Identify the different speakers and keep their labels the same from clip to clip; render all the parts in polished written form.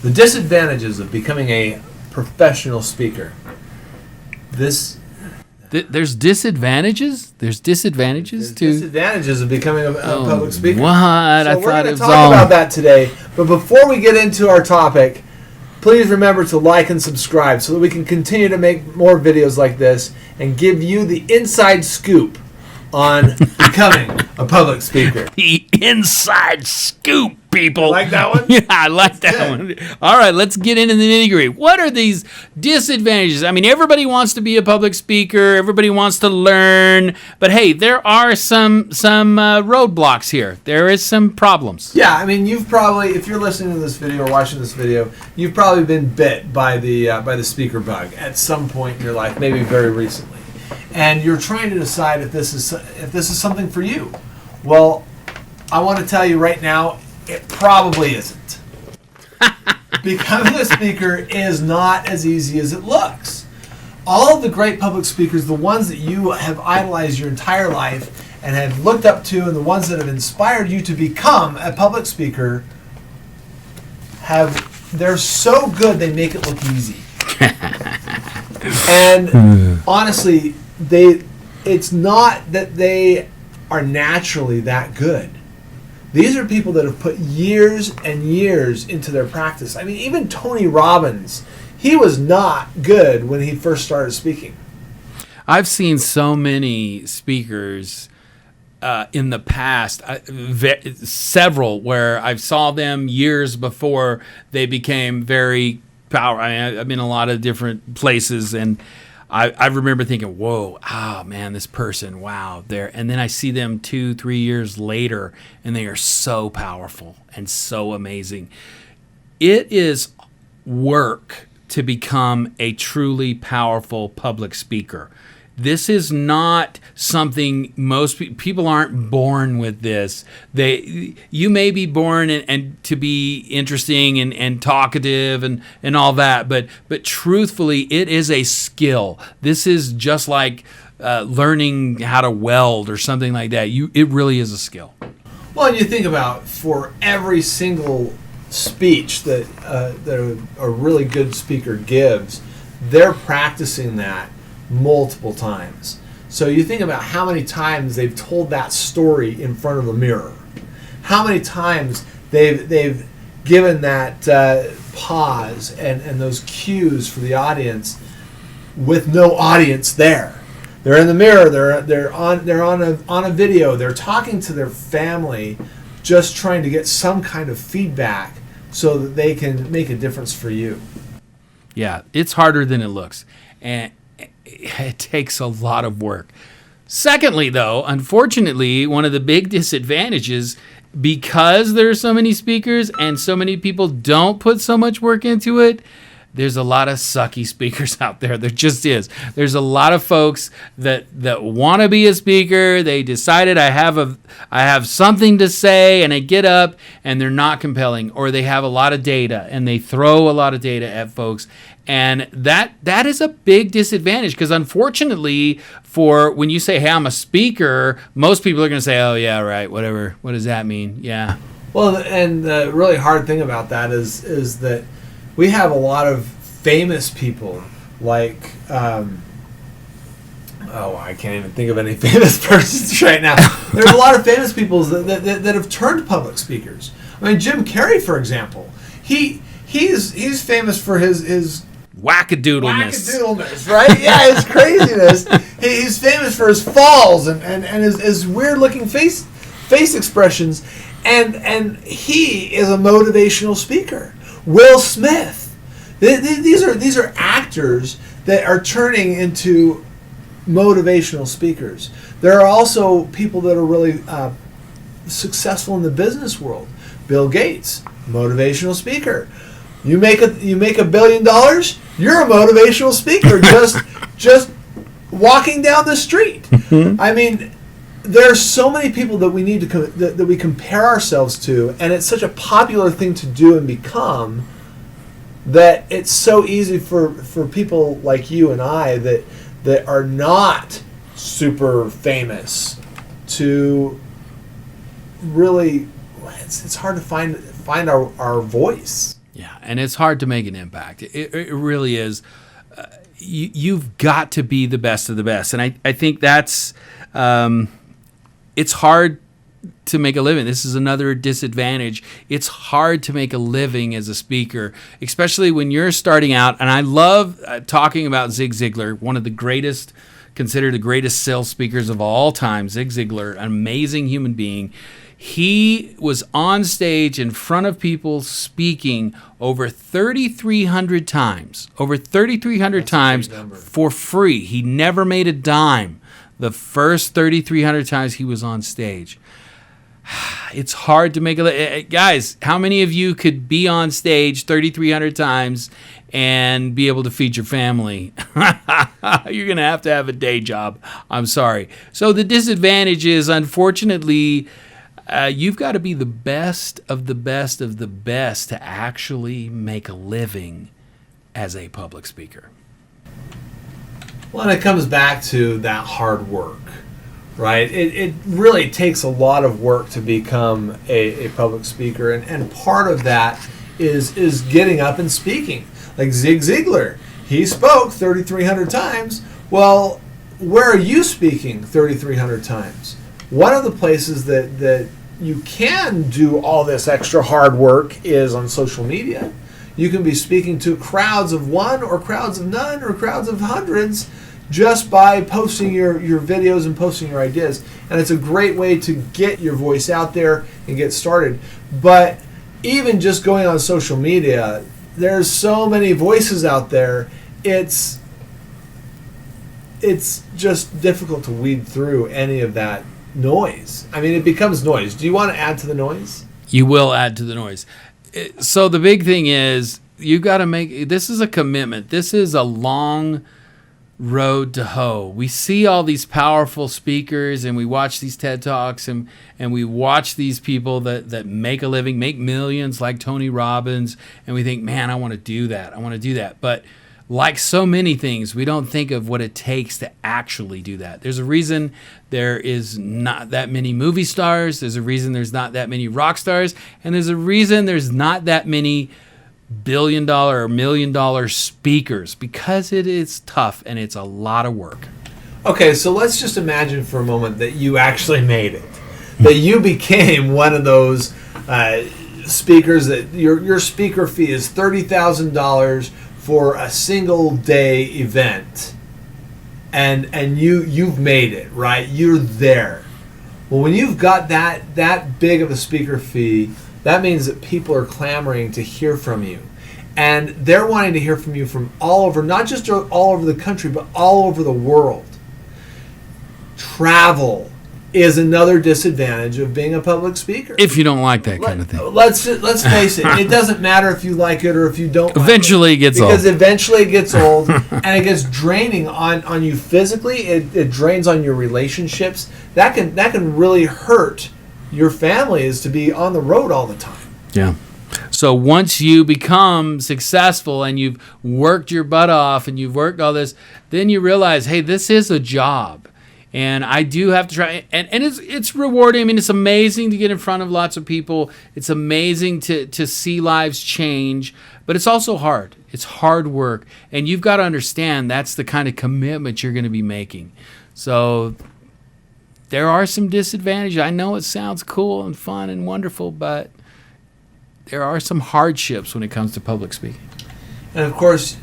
Speaker 1: The disadvantages of becoming a professional speaker.
Speaker 2: There's disadvantages? There's disadvantages to...
Speaker 1: Disadvantages of becoming a public speaker.
Speaker 2: What?
Speaker 1: So we're going to talk about that today. But before we get into our topic, please remember to like and subscribe so that we can continue to make more videos like this and give you the inside scoop on becoming a public speaker.
Speaker 2: The inside scoop, people.
Speaker 1: Like that one?
Speaker 2: Yeah, I like that one. All right, let's get into the nitty-gritty. What are these disadvantages? I mean, everybody wants to be a public speaker. Everybody wants to learn. But, hey, there are some roadblocks here. There is some problems.
Speaker 1: Yeah, I mean, you've probably, if you're listening to this video or watching this video, you've probably been bit by the speaker bug at some point in your life, maybe very recently. And you're trying to decide if this is something for you. Well, I want to tell you right now, it probably isn't. Becoming a speaker is not as easy as it looks. All of the great public speakers, the ones that you have idolized your entire life and have looked up to, and the ones that have inspired you to become a public speaker, they're so good they make it look easy. And honestly, it's not that they are naturally that good. These are people that have put years and years into their practice. I mean, even Tony Robbins, he was not good when he first started speaking.
Speaker 2: I've seen so many speakers in the past, several where I saw them years before they became very powerful. I've been in a lot of different places, and I remember thinking, whoa, man, this person, wow, there. And then I see them 2-3 years later, and they are so powerful and so amazing. It is work to become a truly powerful public speaker. This is not something most people aren't born with this. You may be born and to be interesting and talkative and all that, but truthfully, it is a skill. This is just like learning how to weld or something like that. It really is a skill.
Speaker 1: Well, and you think about, for every single speech that a really good speaker gives, they're practicing that multiple times. So you think about how many times they've told that story in front of a mirror, how many times they've given that pause and those cues for the audience with no audience there. They're in the mirror. They're on a video. They're talking to their family, just trying to get some kind of feedback so that they can make a difference for you.
Speaker 2: Yeah, it's harder than it looks, and it takes a lot of work. Secondly, though, unfortunately, one of the big disadvantages, because there are so many speakers and so many people don't put so much work into it, there's a lot of sucky speakers out there. There just is. There's a lot of folks that want to be a speaker. They decided I have something to say, and I get up and they're not compelling, or they have a lot of data and they throw a lot of data at folks. And that is a big disadvantage, because unfortunately, for when you say, hey, I'm a speaker, most people are going to say, oh, yeah, right, whatever. What does that mean? Yeah.
Speaker 1: Well, and the really hard thing about that is that we have a lot of famous people, like, I can't even think of any famous persons right now. There's a lot of famous people that have turned public speakers. I mean, Jim Carrey, for example, he's famous for his
Speaker 2: wackadoodleness,
Speaker 1: right? Yeah, his craziness. He's famous for his falls and his weird looking face expressions, and he is a motivational speaker. Will Smith. These are actors that are turning into motivational speakers. There are also people that are really successful in the business world. Bill Gates, motivational speaker. You make $1 billion, you're a motivational speaker. just walking down the street. I mean, there are so many people that we need that we compare ourselves to, and it's such a popular thing to do and become, that it's so easy for people like you and I that are not super famous to really, it's hard to find our voice.
Speaker 2: Yeah, and it's hard to make an impact. It really is. You've got to be the best of the best. And I think that's, it's hard to make a living. This is another disadvantage. It's hard to make a living as a speaker, especially when you're starting out. And I love talking about Zig Ziglar, one of the greatest, considered the greatest sales speakers of all time. Zig Ziglar, an amazing human being. He was on stage in front of people speaking over 3,300 times. Over 3,300 times for free. He never made a dime the first 3,300 times he was on stage. It's hard to make a... Guys, how many of you could be on stage 3,300 times and be able to feed your family? You're going to have a day job. I'm sorry. So the disadvantage is, unfortunately... you've got to be the best of the best of the best to actually make a living as a public speaker.
Speaker 1: Well, and it comes back to that hard work, right? It really takes a lot of work to become a public speaker, and part of that is getting up and speaking. Like Zig Ziglar, he spoke 3,300 times. Well, where are you speaking 3,300 times? One of the places that you can do all this extra hard work is on social media. You can be speaking to crowds of one or crowds of none or crowds of hundreds just by posting your videos and posting your ideas. And it's a great way to get your voice out there and get started. But even just going on social media, there's so many voices out there. It's just difficult to weed through any of that noise. I mean, it becomes noise. Do you want to add to the noise?
Speaker 2: You will add to the noise. So the big thing is, you've got to make, this is a commitment. This is a long road to hoe. We see all these powerful speakers, and we watch these TED Talks, and we watch these people that make a living, make millions, like Tony Robbins, and we think, man, I want to do that. I want to do that. But like so many things, we don't think of what it takes to actually do that. There's a reason there is not that many movie stars. There's a reason there's not that many rock stars. And there's a reason there's not that many billion-dollar or million-dollar speakers, because it is tough and it's a lot of work.
Speaker 1: Okay, so let's just imagine for a moment that you actually made it. That you became one of those speakers, that your speaker fee is $30,000 for a single day event, and you've made it, right? You're there. Well, when you've got that big of a speaker fee, that means that people are clamoring to hear from you, and they're wanting to hear from you from all over, not just all over the country, but all over the world. Travel is another disadvantage of being a public speaker.
Speaker 2: If you don't like that kind of thing.
Speaker 1: Let's face it. It doesn't matter if you like it or if you don't.
Speaker 2: Eventually it gets old.
Speaker 1: Because eventually it gets old, and it gets draining on you physically. It drains on your relationships. That can really hurt your family, is to be on the road all the time.
Speaker 2: Yeah. So once you become successful and you've worked your butt off and you've worked all this, then you realize, hey, this is a job. And I do have to try, and it's rewarding. I mean, it's amazing to get in front of lots of people. It's amazing to see lives change, but it's also hard. It's hard work, and you've got to understand that's the kind of commitment you're going to be making. So there are some disadvantages. I know it sounds cool and fun and wonderful, but there are some hardships when it comes to public speaking.
Speaker 1: And of course,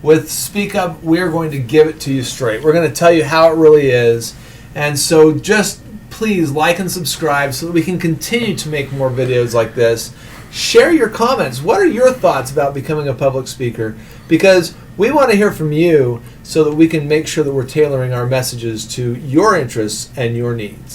Speaker 1: with SpeakUp, we're going to give it to you straight. We're going to tell you how it really is. And so just please like and subscribe so that we can continue to make more videos like this. Share your comments. What are your thoughts about becoming a public speaker? Because we want to hear from you so that we can make sure that we're tailoring our messages to your interests and your needs.